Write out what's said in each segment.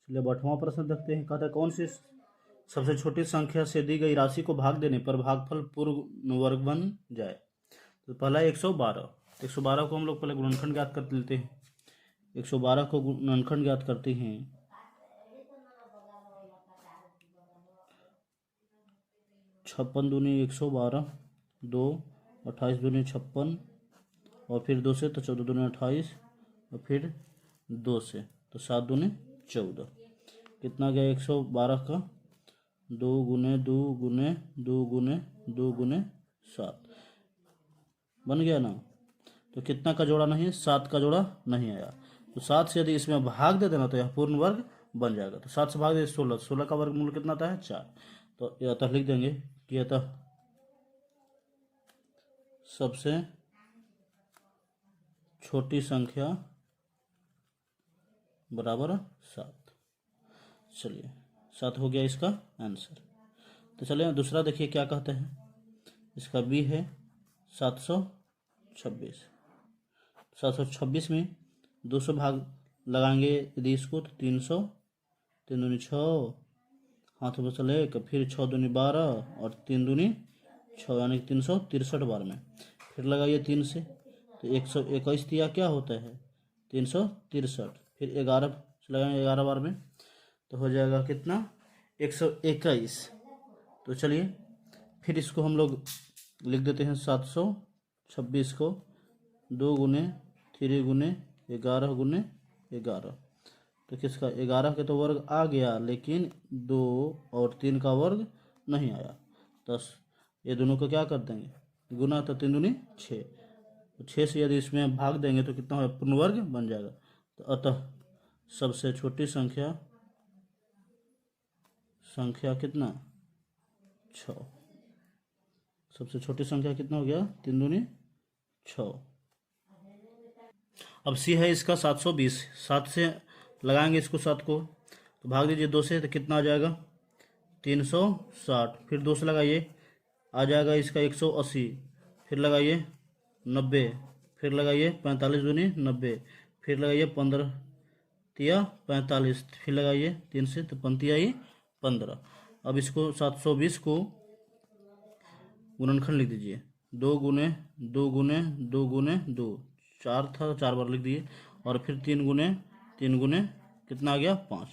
चलिए अब 8वां प्रश्न देखते हैं। कहता है कौन सी सबसे छोटी संख्या से दी गई राशि को भाग देने पर भागफल पूर्ण वर्ग बन जाए। तो पहला 112। 112 को हम लोग पहले गुणनखंड ज्ञात कर लेते हैं। 112 को गुणनखंड ज्ञात करते हैं। 56 दूनी 112, 2 28 दूनी 56 और फिर 2 से तो 14 दूनी 28 और फिर 2 से तो 7 दूनी 14। कितना गया 112 का 2 गुने 2 गुने 2 गुने 2 गुने 7 बन गया ना। तो कितना का जोड़ा नहीं है, 7 का जोड़ा नहीं आया। तो 7 से यदि इसमें भाग दे देना तो यह पूर्ण वर्ग बन जाएगा। तो 7 से भाग दे 16, 16 का वर्गमूल कितना आता है 4। तो यह अतः लिख देंगे कि अतः सबसे छोटी संख्या बराबर 7। चलिए 7 हो गया इसका आंसर। तो चलिए दूसरा देखिए क्या कहते हैं। इसका बी है 726। 726 में 200 भाग लगाएंगे यदि इसको तो 300, 3 दूनी 6, हाथ बचल 1, फिर 6 दूनी 12 और 3 दूनी 6 यानी 363 बार में। फिर लगाइए 3 से तो 121 दिया क्या होता है 363। फिर 11 से लगाएंगे 11 बार में तो हो जाएगा कितना 121। तो चलिए फिर इसको हम लोग लिख देते हैं 726 को 2 गुने 3 गुने 11 गुने 11। तो किसका 11 के तो वर्ग आ गया लेकिन 2 और 3 का वर्ग नहीं आया। 10 ये दोनों को क्या कर देंगे गुना तो 3 दूनी 6। तो 6 से यदि इसमें भाग देंगे तो कितना होगा पूर्ण वर्ग बन जाएगा। तो अतः सबसे छोटी संख्या कितना 6। सबसे छोटी संख्या कितना हो गया 3 दूनी 6। अब सी है इसका 720। 7 से लगाएंगे इसको 7 को तो भाग दीजिए 2 से तो कितना आ जाएगा 360। फिर 2 से लगाइए आ जाएगा इसका 180। फिर लगाइए 90। फिर लगाइए 45 दूनी 90। फिर लगाइए 15 तिया 45। फिर लगाइए 3 से तो 5 आई 15। अब इसको 720 को गुणनखंड लिख दीजिए 2 गुने 2 गुने 2 गुने 2, 4 था तो 4 बार लिख दिए और फिर 3 गुने कितना आ गया 5।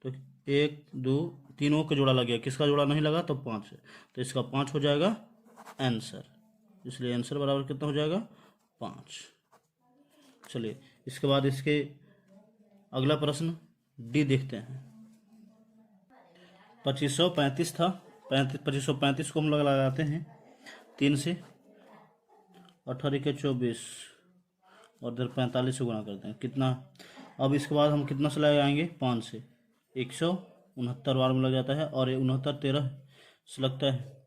तो 1 2 तीनों का जोड़ा लग गया, किसका जोड़ा नहीं लगा तो 5 है। तो इसका 5 हो जाएगा आंसर। इसलिए आंसर बराबर कितना हो जाएगा 5। चलिए इसके बाद इसके अगला प्रश्न डी देखते हैं। 2535 था। 2535 को हम लोग लगाते हैं 3 से 18 के 24 और इधर 45 से गुणा करते हैं कितना। अब इसके बाद हम कितना से लगाएंगे 5 से 169 बार में लग जाता है और ये 69 13 से लगता है।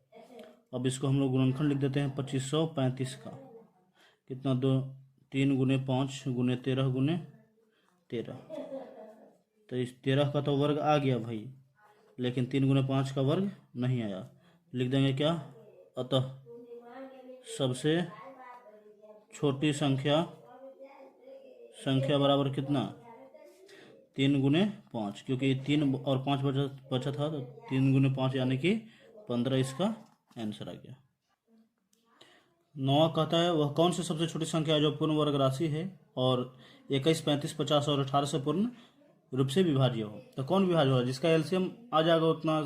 अब इसको हम लोग गुणनखंड लिख देते हैं 2535 का कितना 3 गुने 5 गुने 13 गुने 13। तो इस 13 का तो वर्ग आ गया भाई लेकिन 3 गुने 5 का वर्ग नहीं आया। लिख देंगे क्या अतः सबसे छोटी संख्या बराबर कितना 3 गुने 5, क्योंकि 3 और 5 बचा था तो 3 गुने 5 यानी कि 15 इसका आंसर आ गया। 9 कहता है वह कौन सी सबसे छोटी संख्या है जो पूर्ण वर्ग राशि है और 21 35 50 और 18 से पूर्ण रूप से विभाज्य हो। तो कौन विभाज्य होगा जिसका एलसीएम आ जाएगा उतना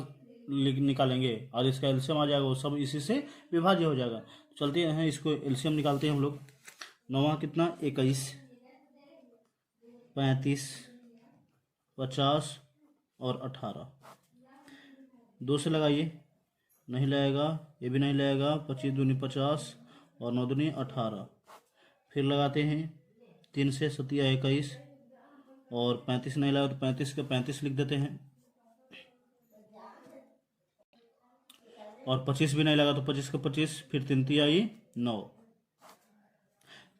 निकालेंगे और इसका एलसीएम आ जाएगा वो सब इसी से विभाज्य हो जाएगा। चलते हैं इसको एलसीएम निकालते हैं हम लोग। 9 कितना 21 35 50 और 18। 2 से लगाइए नहीं लगेगा, ये भी नहीं लगेगा। 25 दूनी 50 और 9 दूनी 18। फिर लगाते हैं 3 से 7 21 और 35 नहीं लगा तो 35 के 35 लिख देते हैं और 25 भी नहीं लगा तो 25 के 25। फिर 3 आई 9।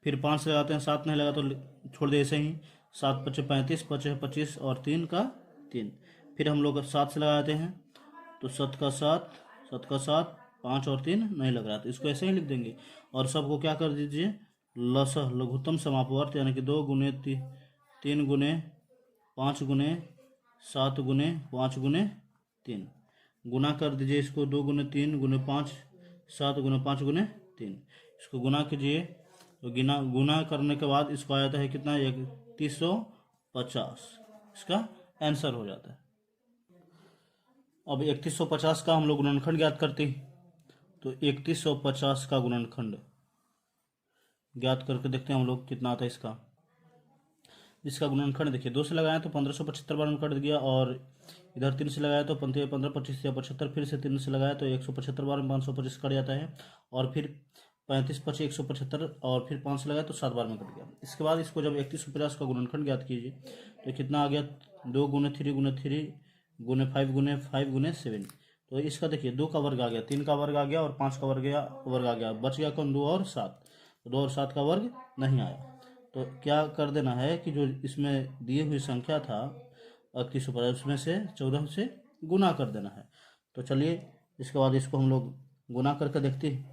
फिर 5 से लगाते हैं 7 नहीं लगा तो छोड़ दे ऐसे ही 7 5 35 5 25 और 3 का 3। फिर हम लोग 7 से लगाते हैं तो 7 का 7 5 और 3 नहीं लग रहा तो इसको ऐसे ही लिख देंगे और सबको क्या कर दीजिए लघुत्तम समापवर्त यानी कि 2 गुने 3 गुने 5 गुने 7 गुने 5 गुने 3। गुना कर दीजिए इसको, 2 गुने 3 गुने 5, 7 गुने 5 गुने 3। इसको गुना कीजिए तो गुना करने के बाद इसको आ जाता है कितना, 3150। इसका आंसर हो जाता है। अब 3150 का हम लोग गुणनखंड ज्ञात करते हैं। तो 3150 का गुणनखंड ज्ञात करके देखते हैं हम लोग कितना आता है इसका। इसका गुणनखंड देखिए, 2 से लगाया तो 1575 बार में कट गया, और इधर 3 से लगाया तो 15 25 या 75, फिर से 3 से लगाया तो 175 बार में 525 कट जाता है, और फिर 35 25 175, और फिर 5 से लगाया तो 7 बार में कट गया। इसके बाद इसको जब 3150 का गुणनखंड ज्ञात कीजिए तो कितना आ गया, 2 गुने 3 गुने 3 गुने 5 गुने 5 गुने 7। तो इसका देखिए 2 का वर्ग आ गया, 3 का वर्ग आ गया, और 5 का वर्ग आ गया, बच गया कौन, 2 और 7। तो 2 और 7 का वर्ग नहीं आया। तो क्या कर देना है कि जो इसमें दी हुई संख्या था 3150, उसमें से 14 से गुना कर देना है। तो चलिए इसके बाद इसको हम लोग गुना करके देखते हैं।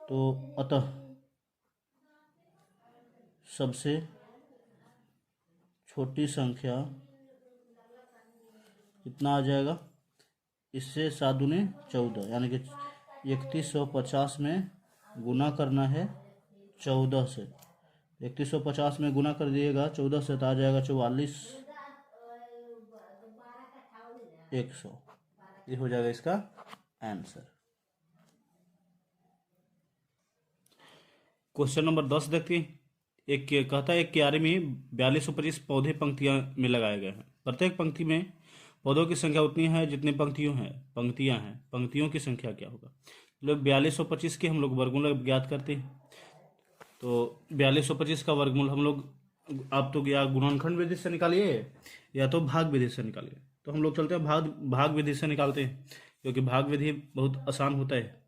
तो अतः सबसे छोटी संख्या कितना आ जाएगा, इससे 7 दूनी 14, यानी कि 3150 में गुना करना है 14 से। 3150 में गुना कर दिएगा 14 से तो आ जाएगा 44 100। ये हो जाएगा इसका आंसर। क्वेश्चन नंबर 10 देखते हैं। कहता है एक क्यारी में 4225 पौधे पंक्तियां में लगाए गए हैं। प्रत्येक पंक्ति में पौधों की संख्या उतनी है जितनी पंक्तियां हैं। पंक्तियों की संख्या क्या होगा। लोग 4225 के हम लोग वर्गमूल ज्ञात करते हैं। तो 4225 का वर्गमूल हम लोग, आप तो या गुणनखंड विधि से निकालिए या तो भाग विधि से निकालिए। तो हम लोग चलते हैं भाग विधि से निकालते हैं, क्योंकि भाग विधि बहुत आसान होता है।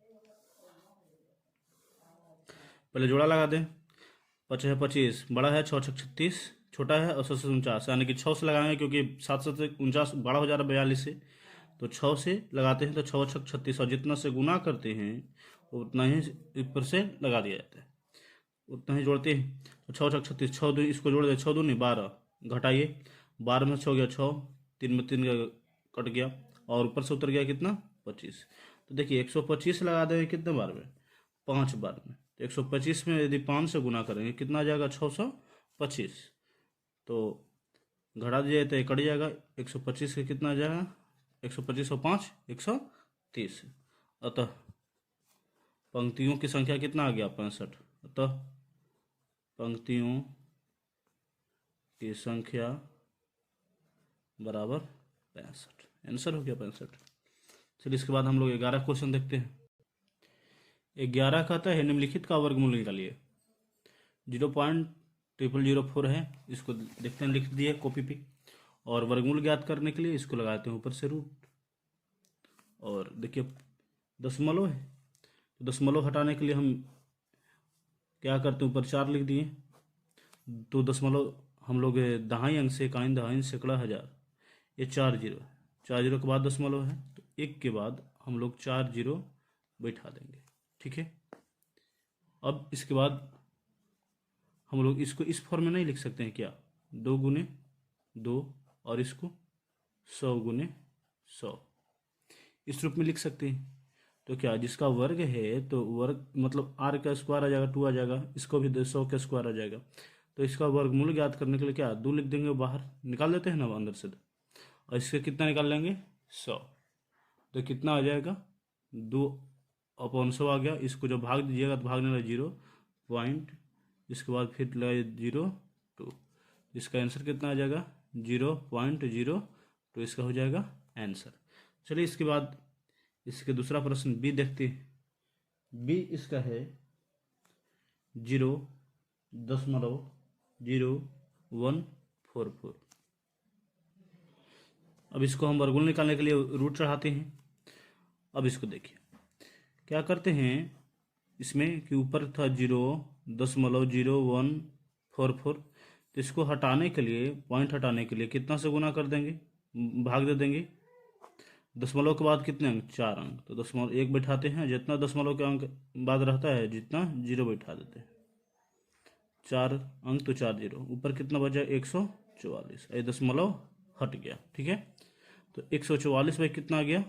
पहले जोड़ा लगा दें, 5 है 25, बड़ा है 6 6 36, छोटा है और 7 से 49, यानी कि 6 से लगाएंगे क्योंकि 7 से 49 बड़ा हो जा रहा है 42 से। तो 6 से लगाते हैं तो 6 6 36, और जितना से गुना करते हैं उतना ही ऊपर से लगा दिया जाता है, उतना ही जोड़ते हैं। तो 6 6 36, 6 2 इसको जोड़ दे, 6 दूनी 12, घटाइए 12 में 6 गया 6, 3 में 3 कट गया, और ऊपर से उतर गया कितना 25। तो देखिए 125 लगा देंगे कितने बार में, 5 बार में। तो 125 में यदि 5 से गुना करेंगे कितना आ जाएगा 625। तो घटा दिया तो कट जाएगा, 125 से कितना आ जाएगा 125 और 5 130। अतः पंक्तियों की संख्या कितना आ गया 65। अतः पंक्तियों की संख्या बराबर 65। आंसर हो गया 65। चलिए इसके बाद हम लोग 11 क्वेश्चन देखते हैं। 11 कहता है निम्नलिखित का वर्गमूल निकालिए। 0.0004 है, इसको देखते हैं, लिख दिए कॉपी पे। और वर्गमूल ज्ञात करने के लिए इसको लगाते हैं ऊपर से रूट। और देखिए दशमलव है, तो दशमलव हटाने के लिए हम क्या करते हैं, ऊपर 4 लिख दिए। तो दशमलव हम लोग दहाई अंक से इकाई दहाई सैकड़ा हजार, ये 4 जीरो है। 4 जीरो के बाद दशमलव है, तो 1 के बाद हम लोग 4 जीरो बैठा देंगे। ठीक है। अब इसके बाद हम लोग इसको इस फॉर्म में नहीं लिख सकते हैं क्या, 2 गुने 2, और इसको 100 गुने 100 इस रूप में लिख सकते हैं। तो क्या जिसका वर्ग है तो वर्ग मतलब r का स्क्वायर आ जाएगा, 2 आ जाएगा, इसको भी 100 का स्क्वायर आ जाएगा। तो इसका वर्गमूल ज्ञात करने के लिए क्या 2 लिख देंगे, बाहर निकाल देते हैं ना अंदर से, और इससे कितना निकाल लेंगे 100। तो कितना आ जाएगा 2/100 आ गया। इसको जब भाग दीजिएगा तो भागने लगा 0 पॉइंट, इसके बाद फिर लगा 0.2, इसका आंसर कितना आ जाएगा 0.02। इसका हो जाएगा आंसर। चलिए इसके बाद इसके दूसरा प्रश्न बी देखते हैं। बी इसका है 0.0144। अब इसको हम वर्गमूल निकालने के लिए रूट चढ़ाते हैं। अब इसको देखिए क्या करते हैं, इसमें कि ऊपर था 0.0144, तो इसको हटाने के लिए, पॉइंट हटाने के लिए कितना से गुना कर देंगे, भाग दे देंगे। दशमलव के बाद कितने अंक 4 अंक, तो दशमलव 1 बैठाते हैं, जितना दशमलव के अंक बाद रहता है जितना 0 बैठा देते हैं। 4 अंक तो 4 जीरो, ऊपर कितना बचा 144, ये दशमलव हट गया। ठीक है, तो 144 भाई कितना आ गया?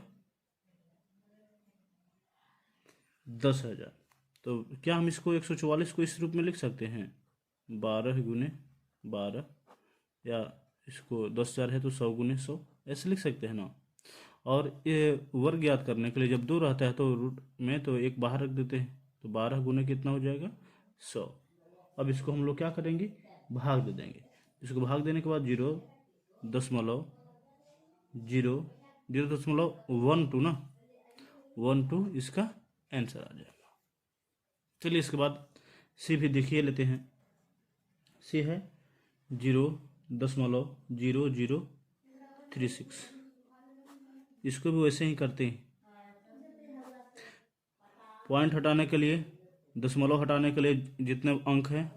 10,000। तो क्या हम इसको 144 को इस रूप में लिख सकते हैं? 12 गुने 12, या इसको 10,000 है तो 100 गुने 100, ऐसे लिख सकते हैं ना। और ये वर्ग याद करने के लिए जब 2 रहता है तो रूट में तो एक बाहर रख देते हैं, तो 12 गुने कितना हो जाएगा? 100। अब इसको हम लोग क्या करेंगे? भाग दे देंगे। इसको भाग देने के बाद 0.002 ना, 12 इसका आंसर आ जाएगा। चलिए इसके बाद सी भी देखिए लेते हैं। सी है 0.0036। इसको भी वैसे ही करते हैं। पॉइंट हटाने के लिए, दशमलव हटाने के लिए जितने अंक हैं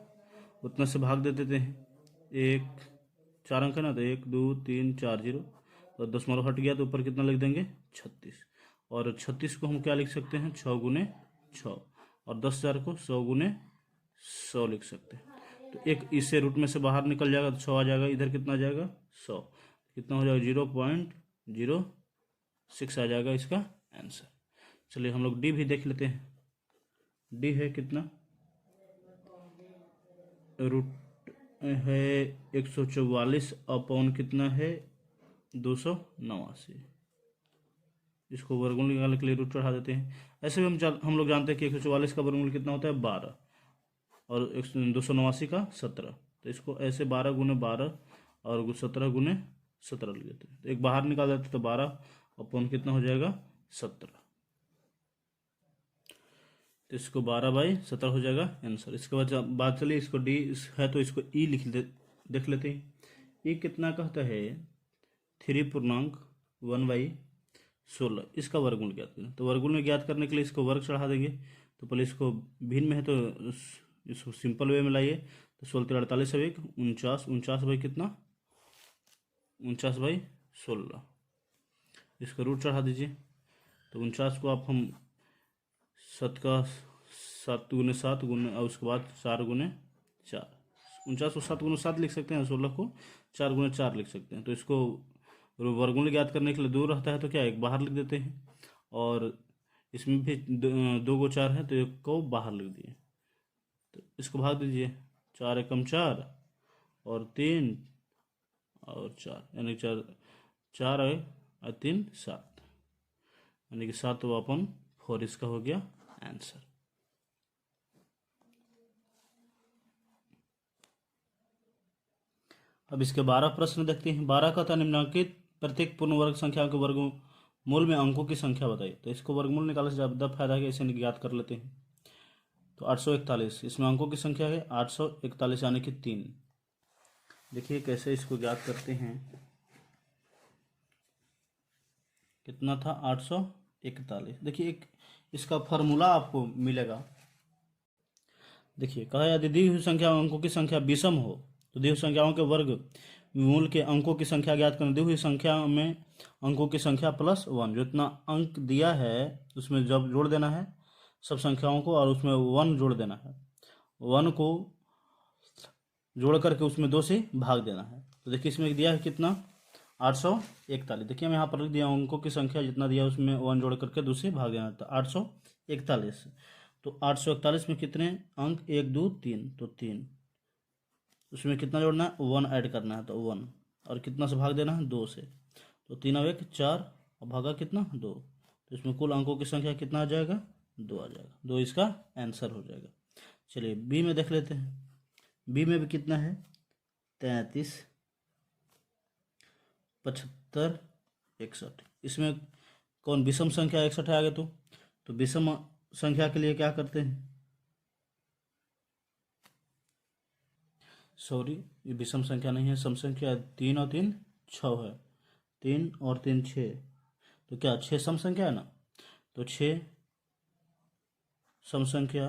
उतना से भाग दे देते हैं। 4 अंक है ना, तो 1 2 3 4 0, तो दशमलव हट गया तो ऊपर कितना लिख देंगे? 36। और 36 को हम क्या लिख सकते हैं? 6 गुने 6। और 10,000 को 100 गुने 100 लिख सकते हैं। तो एक इससे रूट में से बाहर निकल जाएगा तो 6 आ जाएगा। इधर कितना आ जाएगा? 100। कितना हो जाएगा? 0.06 आ जाएगा इसका आंसर। चलिए हम लोग डी भी देख लेते हैं। डी है कितना? रूट है 144 अपॉन कितना है? 289। इसको वर्गमूल निकालने के लिए रूट चढ़ा देते हैं। ऐसे भी हम लोग जानते हैं कि 144 का वर्गमूल कितना होता है? 12, और 289 का 17। तो इसको ऐसे 12 गुने 12 और 17 गुने 17 लिख देते हैं। तो एक बाहर निकाल देते हैं, तो 12 अपॉन कितना हो जाएगा? 17। तो इसको 12/17 हो जाएगा आंसर। इसके बाद बात चलिए, इसको डी है तो इसको ई देख लेते हैं। ई कितना कहता है? 3.1/16। इसका वर्गमूल ज्ञात करें। तो वर्गमूल में ज्ञात करने के लिए इसको वर्ग चढ़ा देंगे। तो पहले इसको भिन्न में है तो इसको सिंपल वे में लाइए। तो 16 × 48 = 49। 49 भाई कितना? 49/16। इसका रूट चढ़ा दीजिए। तो 49 को आप हम 7 गुने 7 गुने और उसके बाद 4 गुने 4। 49 को 7 गुने 7 लिख सकते हैं, 16 को 4 गुने 4 लिख सकते हैं। तो इसको वर्गमूल ज्ञात करने के लिए 2 रहता है तो क्या एक बाहर लिख देते हैं, और इसमें भी 2 को 4 है तो एक को बाहर लिख दिए। तो इसको भाग दीजिए। 4 एकम 4 और 3 और 4, यानी 4 और 3 7, यानी कि 7/4 इसका हो गया आंसर। अब इसके 12 प्रश्न देखते हैं। 12 का था निम्नलिखित प्रत्येक पूर्ण वर्ग संख्या के वर्गमूल में अंकों की संख्या बताइए। तो इसको वर्गमूल निकालने से ज़्यादा फायदा है कि इसे ज्ञात कर लेते हैं। तो 841, इसमें अंकों की संख्या है 841 यानी कि 3। देखिए कैसे इसको ज्ञात करते हैं। कितना था? 841। देखिए एक इसका फॉर्मूला आपको मिलेगा। देखिए कहा यदि दी हुई संख्या अंकों की संख्या विषम हो तो दी हुई संख्याओं के वर्ग मूल के अंकों की संख्या ज्ञात करें। दी हुई संख्या में अंकों की संख्या +1, जो इतना अंक दिया है उसमें जब जोड़ देना है सब संख्याओं को, और उसमें 1 जोड़ देना है। 1 को जोड़ करके उसमें 2 से भाग देना है। तो देखिए इसमें दिया है कितना? 841। देखिए हम यहाँ पर लिख दिया अंकों की संख्या जितना दिया उसमें 1 जोड़ करके 2 से भाग देना है, तो 841। तो 841 में कितने अंक? 1 2 3, तो 3। उसमें कितना जोड़ना है? 1 ऐड करना है, तो 1। और कितना से भाग देना है? 2 से। तो 3 और 1 4, और भागा कितना? 2। तो इसमें कुल अंकों की संख्या कितना आ जाएगा? 2 आ जाएगा। 2 इसका आंसर हो जाएगा। चलिए बी में देख लेते हैं। बी में भी कितना है? 33 75 61। इसमें कौन विषम संख्या? 61 है आगे। तो विषम संख्या के लिए क्या करते हैं? सॉरी, ये विषम संख्या नहीं है, सम संख्या। 3 और 3 6 है, 3 और 3 6, तो क्या 6 सम संख्या है ना। तो 6 सम संख्या।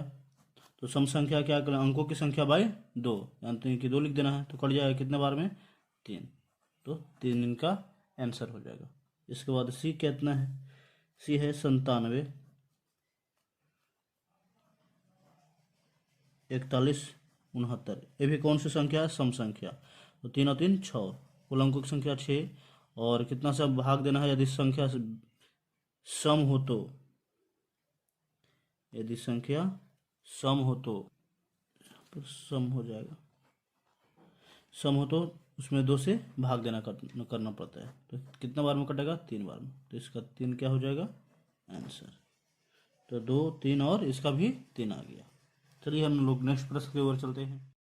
तो सम संख्या क्या करें? अंकों की संख्या बाय 2, यानी कि 2 लिख देना है। तो कट जाएगा कितने बार में? 3। तो 3 इनका आंसर हो जाएगा। इसके बाद सी कितना है? सी है 97 41 69। ये भी कौन सी संख्या है? सम संख्या। तो 3 और 3 6, कुल अंकों की संख्या 6 और कितना सा भाग देना है यदि संख्या सम हो तो, यदि संख्या सम हो तो सम हो जाएगा, सम हो तो उसमें 2 से भाग देना करना पड़ता है। तो कितना बार में कटेगा? 3 बार में। तो इसका 3 क्या हो जाएगा? आंसर। तो 2, 3 और इसका भी 3 आ गया। चलिए हम लोग नेक्स्ट प्रश्न की ओर चलते हैं।